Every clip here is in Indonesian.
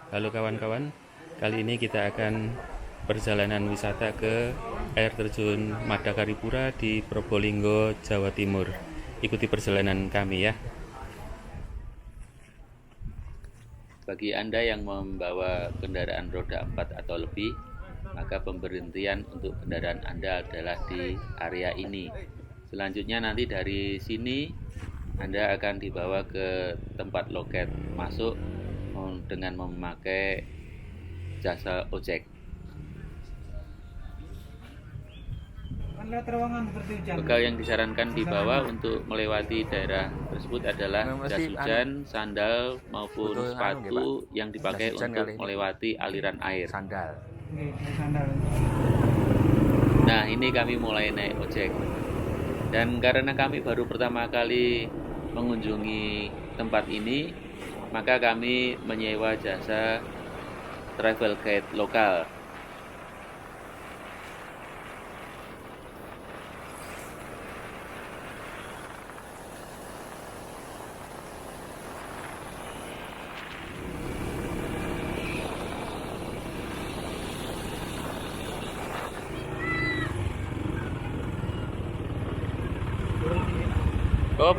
Halo kawan-kawan, kali ini kita akan perjalanan wisata ke air terjun Madakaripura di Probolinggo, Jawa Timur. Ikuti perjalanan kami ya. Bagi Anda yang membawa kendaraan roda 4 atau lebih, maka pemberhentian untuk kendaraan Anda adalah di area ini. Selanjutnya nanti dari sini Anda akan dibawa ke tempat loket masuk dengan memakai jasa ojek. Bekal yang disarankan dibawa untuk melewati daerah tersebut adalah jas hujan, sandal maupun sepatu yang dipakai untuk melewati aliran air. Nah, ini kami mulai naik ojek. Dan karena kami baru pertama kali mengunjungi tempat ini, maka kami menyewa jasa travel guide lokal. Op.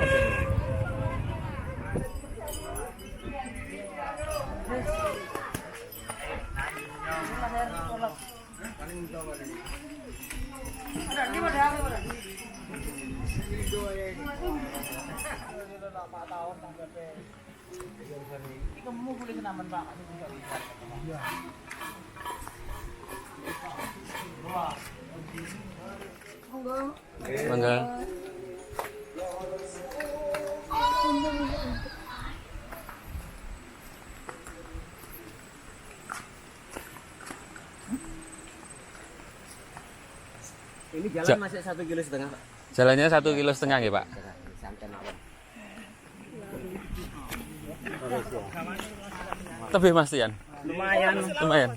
Mangga. Ini jalan masih 1,5 kilo, Pak. Jalannya 1,5 kilo ya, Pak. Lebih Mas Tian. Lumayan. Lumayan.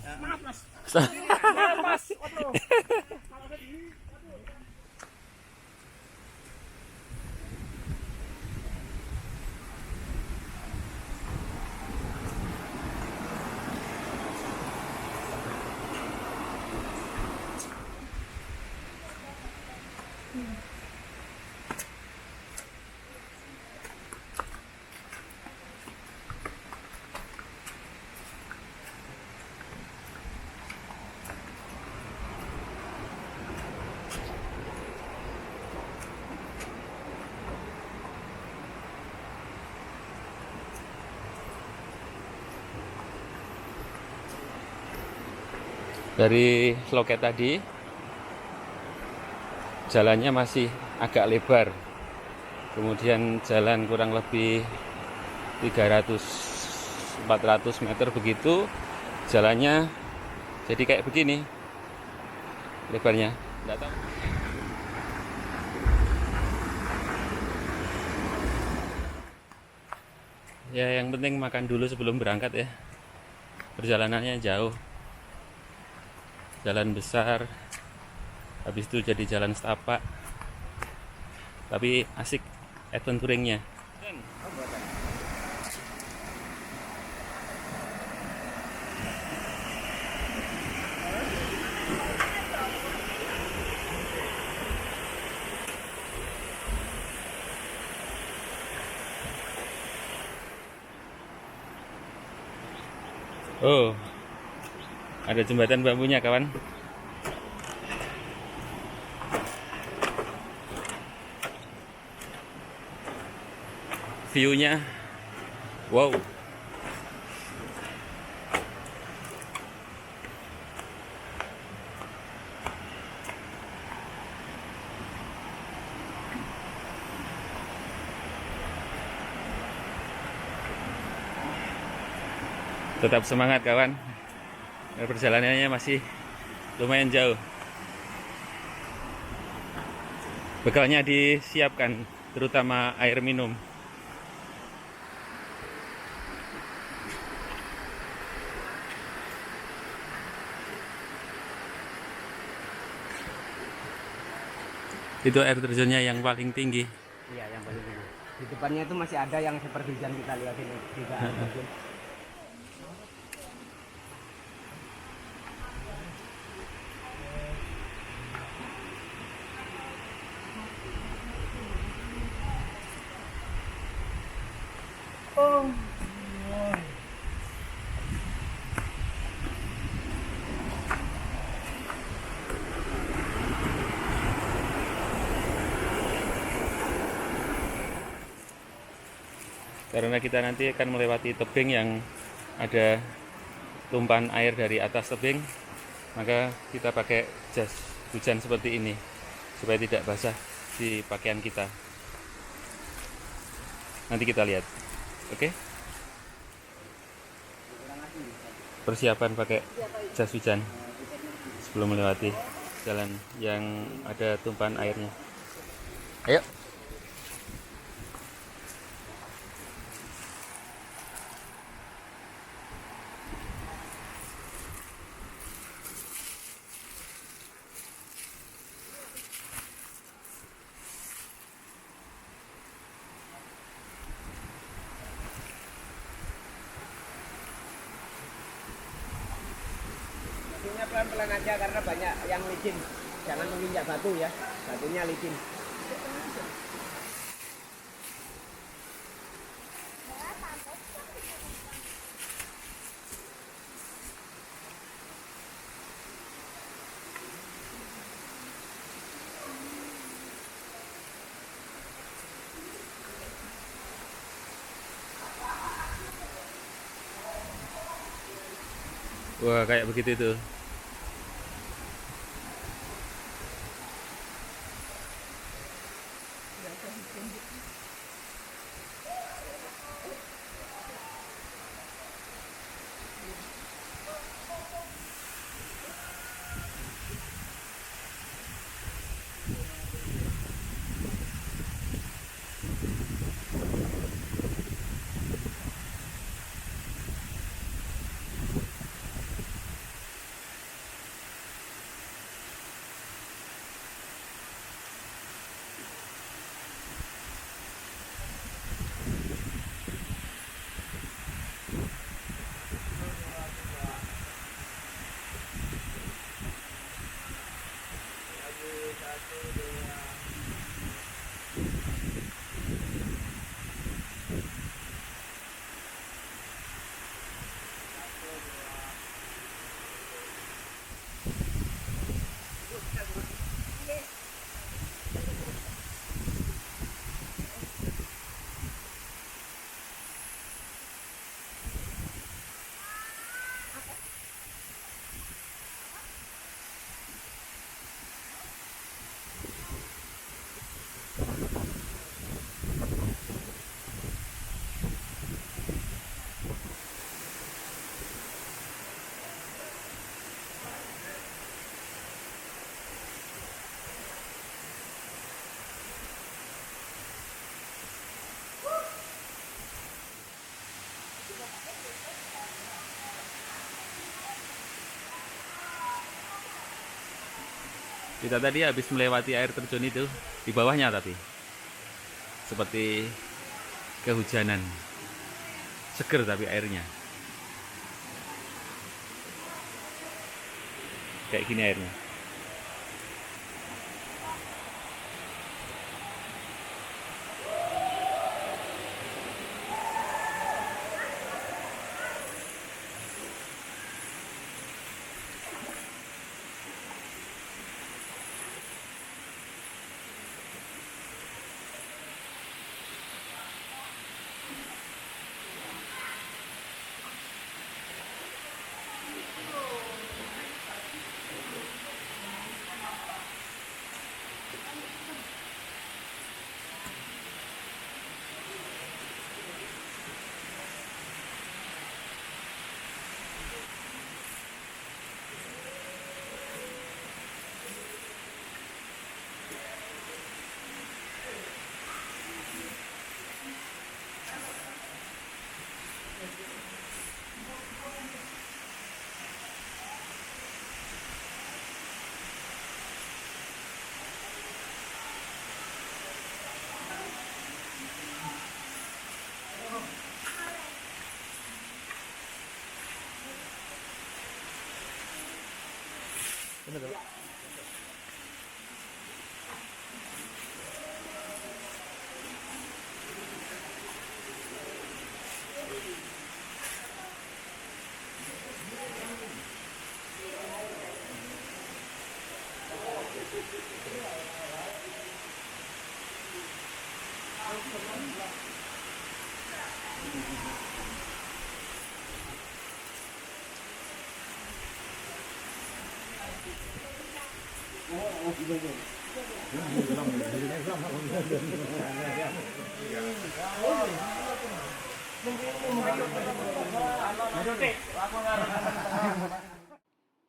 Dari loket tadi jalannya masih agak lebar, kemudian jalan kurang lebih 300-400 meter begitu, jalannya jadi kayak begini lebarnya. Nggak tahu. Ya, yang penting makan dulu sebelum berangkat ya. Perjalanannya jauh, jalan besar, habis itu jadi jalan setapak, tapi asik adventuringnya. Oh, ada jembatan bambunya kawan. View-nya wow. Tetap semangat kawan. Perjalanannya masih lumayan jauh. Bekalnya disiapkan, terutama air minum. Itu air terjunnya yang paling tinggi. Iya, yang paling tinggi. Di depannya itu masih ada yang seperti yang kita lihat ini juga. Karena kita nanti akan melewati tebing yang ada tumpahan air dari atas tebing, maka kita pakai jas hujan seperti ini supaya tidak basah di pakaian kita. Nanti kita lihat. Oke? Persiapan pakai jas hujan sebelum melewati jalan yang ada tumpahan airnya. Ayo. Batunya pelan-pelan aja karena banyak yang licin. Jangan menginjak batu ya, batunya licin. Wah, kayak begitu tuh. Kita tadi habis melewati air terjun itu, di bawahnya tapi seperti kehujanan. Seger tapi airnya. Kayak gini airnya.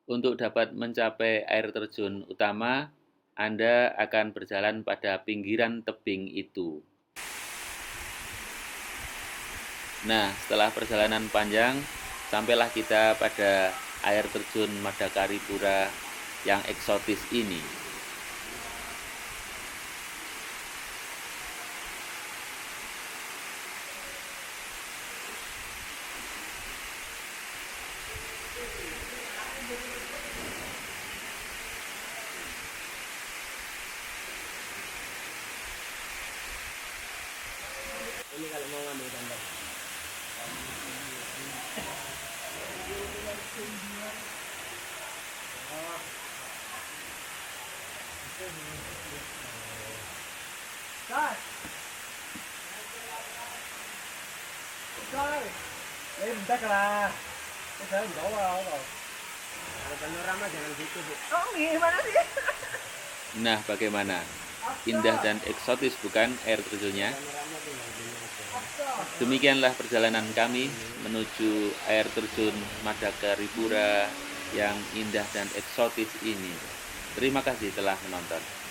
Untuk dapat mencapai air terjun utama, Anda akan berjalan pada pinggiran tebing itu. Nah, setelah perjalanan panjang, sampailah kita pada air terjun Madakaripura yang eksotis ini. Ini kalau mau ngambil gambar. Bentar lah. Saya di bawah kok. Kalau panorama jangan gitu, Bu. Oh, gimana sih? Nah, bagaimana? Indah dan eksotis bukan air terjunnya? Panorama tinggal gini aja. Demikianlah perjalanan kami menuju air terjun Madakaripura yang indah dan eksotis ini. Terima kasih telah menonton.